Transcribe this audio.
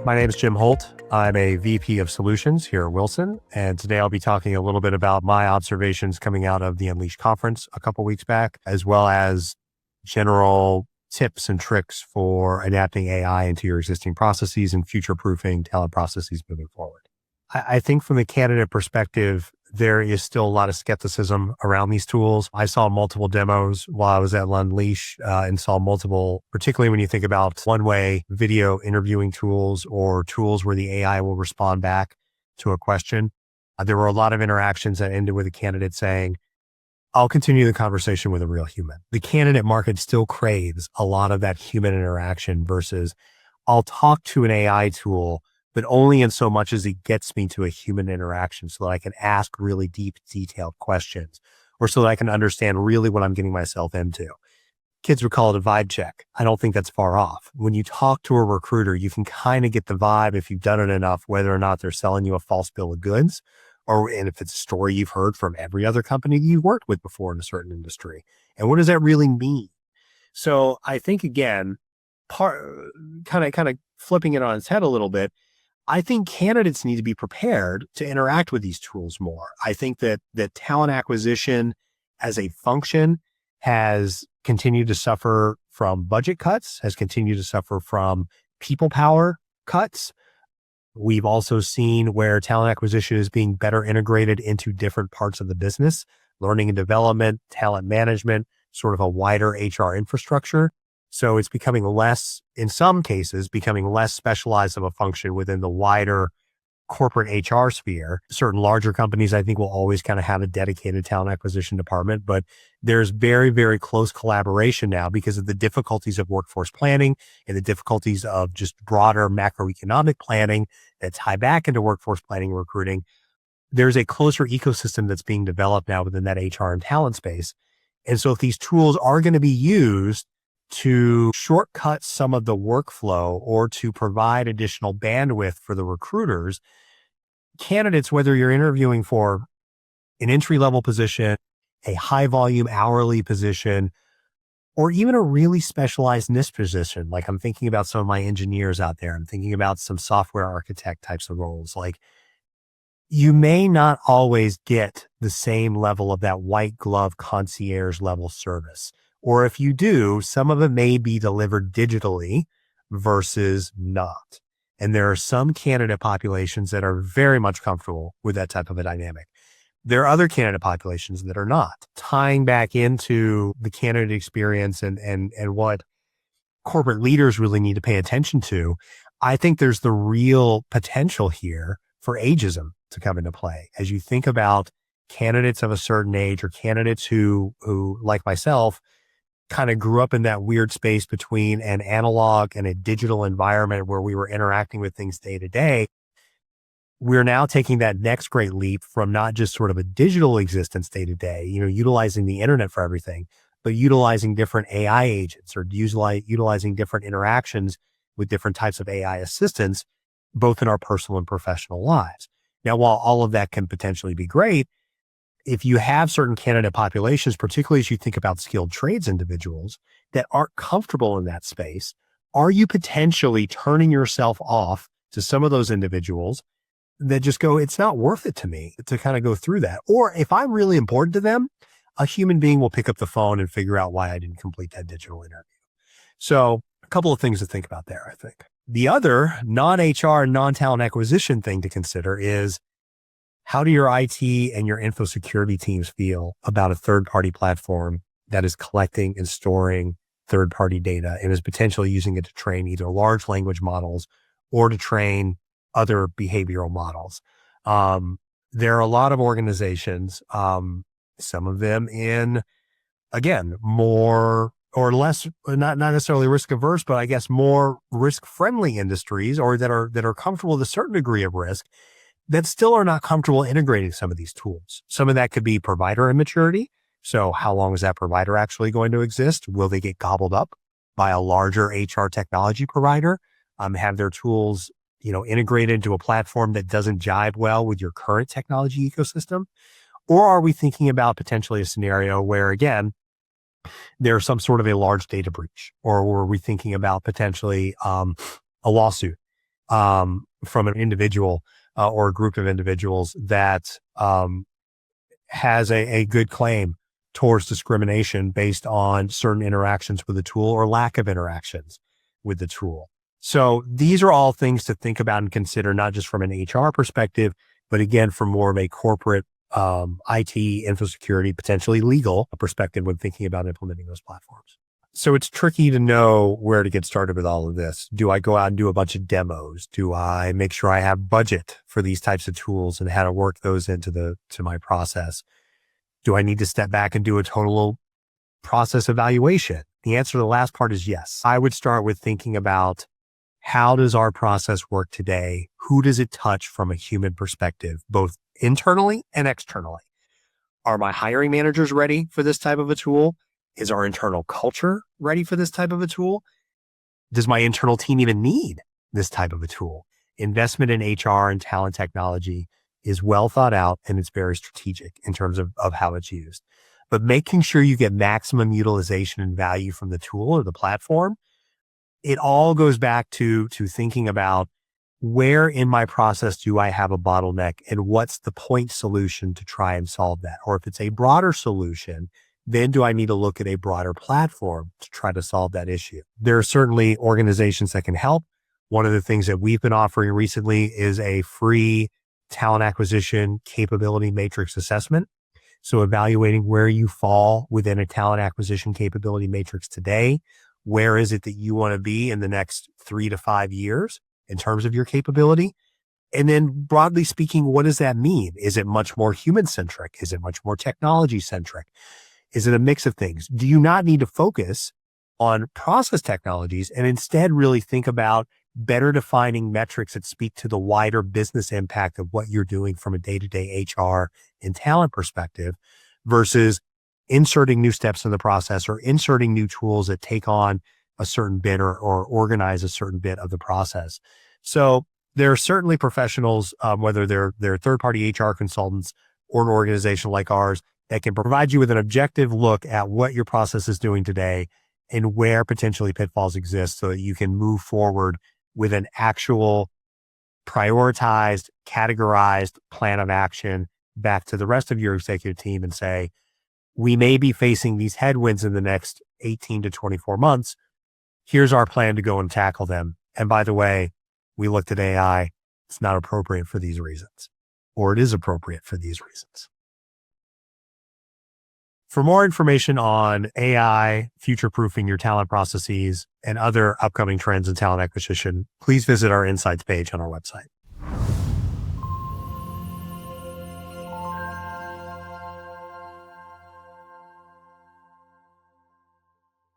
My name is Jim Holt. I'm a VP of Solutions here at Wilson, and today I'll be talking a little bit about my observations coming out of the Unleash conference a couple weeks back, as well as general tips and tricks for adapting AI into your existing processes and future-proofing talent processes moving forward. I think from the candidate perspective, there is still a lot of skepticism around these tools. I saw multiple demos while I was at Unleash and saw multiple, particularly when you think about one-way video interviewing tools or tools where the AI will respond back to a question. There were a lot of interactions that ended with a candidate saying, I'll continue the conversation with a real human. The candidate market still craves a lot of that human interaction versus I'll talk to an AI tool, but only in so much as it gets me to a human interaction so that I can ask really deep, detailed questions or so that I can understand really what I'm getting myself into. Kids would call it a vibe check. I don't think that's far off. When you talk to a recruiter, you can kind of get the vibe if you've done it enough, whether or not they're selling you a false bill of goods and if it's a story you've heard from every other company you've worked with before in a certain industry. And what does that really mean? So I think, again, kind of flipping it on its head a little bit, I think candidates need to be prepared to interact with these tools more. I think that talent acquisition as a function has continued to suffer from budget cuts, has continued to suffer from people power cuts. We've also seen where talent acquisition is being better integrated into different parts of the business, learning and development, talent management, sort of a wider HR infrastructure. So it's becoming less, in some cases, becoming less specialized of a function within the wider corporate HR sphere. Certain larger companies, I think, will always kind of have a dedicated talent acquisition department, but there's very, very close collaboration now because of the difficulties of workforce planning and the difficulties of just broader macroeconomic planning that tie back into workforce planning and recruiting. There's a closer ecosystem that's being developed now within that HR and talent space. And so if these tools are going to be used to shortcut some of the workflow or to provide additional bandwidth for the recruiters, candidates, whether you're interviewing for an entry-level position, a high-volume hourly position, or even a really specialized niche position, like I'm thinking about some of my engineers out there, I'm thinking about some software architect types of roles, like you may not always get the same level of that white glove concierge level service. Or if you do, some of it may be delivered digitally versus not. And there are some candidate populations that are very much comfortable with that type of a dynamic. There are other candidate populations that are not. Tying back into the candidate experience and what corporate leaders really need to pay attention to, I think there's the real potential here for ageism to come into play. As you think about candidates of a certain age or candidates who like myself, kind of grew up in that weird space between an analog and a digital environment where we were interacting with things day to day. We're now taking that next great leap from not just sort of a digital existence day to day, utilizing the internet for everything, but utilizing different AI agents or utilizing different interactions with different types of AI assistants, both in our personal and professional lives. Now, while all of that can potentially be great, if you have certain candidate populations, particularly as you think about skilled trades individuals that aren't comfortable in that space, are you potentially turning yourself off to some of those individuals that just go, it's not worth it to me to kind of go through that? Or if I'm really important to them, a human being will pick up the phone and figure out why I didn't complete that digital interview. So a couple of things to think about there, I think. The other non-HR, non-talent acquisition thing to consider is, how do your IT and your info security teams feel about a third-party platform that is collecting and storing third-party data and is potentially using it to train either large language models or to train other behavioral models? There are a lot of organizations, some of them in, again, more or less, not necessarily risk averse, but I guess more risk-friendly industries or that are comfortable with a certain degree of risk, that still are not comfortable integrating some of these tools. Some of that could be provider immaturity. So how long is that provider actually going to exist? Will they get gobbled up by a larger HR technology provider? Have their tools, integrated into a platform that doesn't jibe well with your current technology ecosystem? Or are we thinking about potentially a scenario where, again, there's some sort of a large data breach? Or were we thinking about potentially a lawsuit from an individual or a group of individuals that has a good claim towards discrimination based on certain interactions with the tool or lack of interactions with the tool. So these are all things to think about and consider, not just from an HR perspective, but again, from more of a corporate IT, info security, potentially legal perspective when thinking about implementing those platforms. So it's tricky to know where to get started with all of this. Do I go out and do a bunch of demos? Do I make sure I have budget for these types of tools and how to work those into my process? Do I need to step back and do a total process evaluation? The answer to the last part is yes. I would start with thinking about, how does our process work today? Who does it touch from a human perspective, both internally and externally? Are my hiring managers ready for this type of a tool? Is our internal culture ready for this type of a tool? Does my internal team even need this type of a tool? Investment in HR and talent technology is well thought out, and it's very strategic in terms of how it's used. But making sure you get maximum utilization and value from the tool or the platform, it all goes back to thinking about, where in my process do I have a bottleneck and what's the point solution to try and solve that? Or if it's a broader solution, then do I need to look at a broader platform to try to solve that issue? There are certainly organizations that can help. One of the things that we've been offering recently is a free talent acquisition capability matrix assessment. So evaluating where you fall within a talent acquisition capability matrix today. Where is it that you want to be in the next 3 to 5 years in terms of your capability? And then broadly speaking, what does that mean? Is it much more human centric? Is it much more technology centric? Is it a mix of things? Do you not need to focus on process technologies and instead really think about better defining metrics that speak to the wider business impact of what you're doing from a day-to-day HR and talent perspective, versus inserting new steps in the process or inserting new tools that take on a certain bit or organize a certain bit of the process? So there are certainly professionals, whether they're third-party HR consultants or an organization like ours, that can provide you with an objective look at what your process is doing today and where potentially pitfalls exist, so that you can move forward with an actual prioritized, categorized plan of action back to the rest of your executive team and say, we may be facing these headwinds in the next 18 to 24 months. Here's our plan to go and tackle them. And by the way, we looked at AI. It's not appropriate for these reasons, or it is appropriate for these reasons. For more information on AI, future-proofing your talent processes, and other upcoming trends in talent acquisition, please visit our insights page on our website.